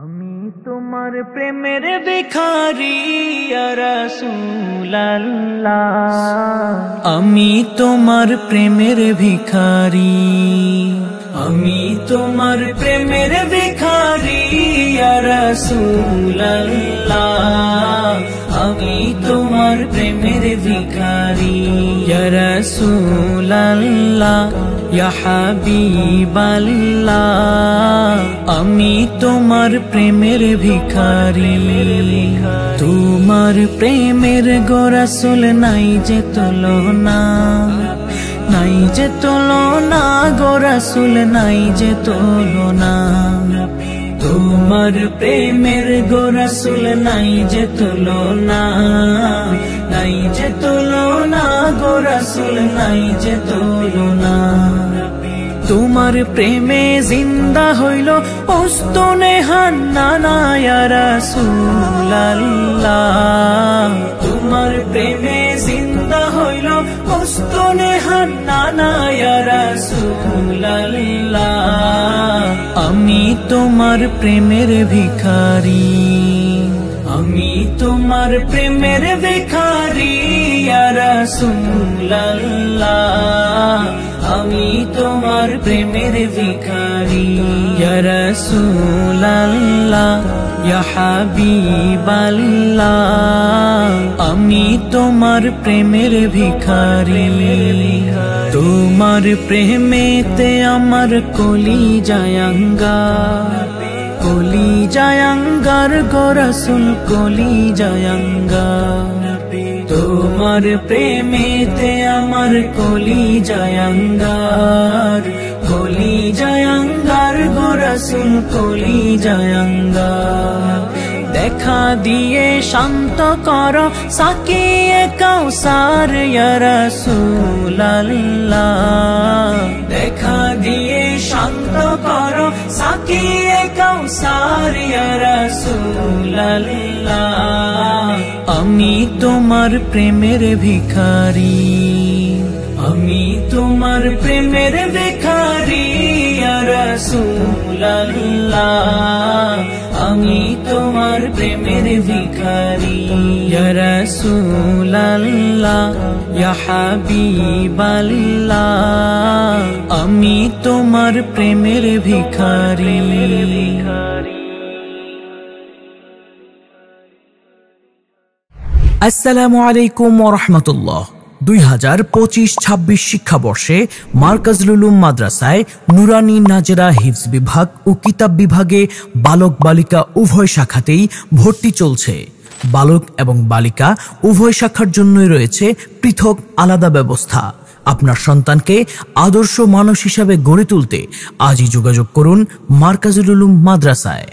আমি তোমার প্রেমের ভিখারি ইয়া রাসূলুল্লাহ, আমি তোমার প্রেমের ভিখারি, আমি তোমার প্রেমের ভিখারি ইয়া রাসূলুল্লাহ, আমি তোমার প্রেমের ভিখারি ইয়া রাসূলুল্লাহ, ইয়া হাবিবাল্লাহ, আমি তোমার প্রেমের ভিখারি। তোমার প্রেমের গো রাসূল নাই যে তুলনা, নাই যে তুলনা গো রাসূল, নাই যে তুলনা। তোমার প্রেমের গো রাসূল নাই যে তুলনা, নাই যে তুলনা গো রাসূল, নাই যে তুলনা। তোমার প্রেমে জিন্দা হইল উস্তনে হান্নানা ইয়া রাসূলুল্লাহ, তোমার প্রেমে জিন্দা হইল উস্তনে হান্নানা ইয়া রাসূলুল্লাহ, আমি তোমার প্রেমের ভিখারি, আমি তোমার প্রেমের ভিখারি ইয়া রাসূলুল্লাহ, আমি তোমার প্রেমের ভিখারি ইয়া রাসূলুল্লাহ, ইয়া হাবিবাল্লাহ, আমি তোমার প্রেমের ভিখারি। তোমার প্রেমেতে আমার কলিজায় আঙ্গার, কলিজায় আঙ্গার গো রাসূল, কলিজায় আঙ্গার। তোমার প্রেমেতে আমার কলিজায় আঙ্গার, কলিজায় আঙ্গার গো রাসূল, কলিজায় আঙ্গার। দেখা দিয়ে শান্ত করো সাকিয়ে কাউসার ইয়া রাসূলুল্লাহ, দেখা দিয়ে শান্ত করো সাকিয়ে কাউসার ইয়া রাসূলুল্লাহ, আমি তোমার প্রেমের ভিখারি, আমি তোমার প্রেমের ভিখারি ইয়া রাসূলুল্লাহ, আমি তোমার প্রেমের ভিখারি ইয়া রাসূলুল্লাহ, ইয়া হাবিবাল্লাহ, আমি তোমার প্রেমের ভিখারি। আসসালামু আলাইকুম ওয়া রাহমাতুল্লাহ। 2025-26 শিক্ষাবর্ষে মারকাজুল উলুম মাদ্রাসায় নুরানী নাজেরা হিফজ বিভাগ ও কিতাব বিভাগে বালক বালিকা উভয় শাখাতেই ভর্তি চলছে। বালক এবং বালিকা উভয় শাখার জন্যই রয়েছে পৃথক আলাদা ব্যবস্থা। আপনার সন্তানকে আদর্শ মানুষ হিসাবে গড়ে তুলতে আজই যোগাযোগ করুন মারকাজুল উলুম মাদ্রাসায়।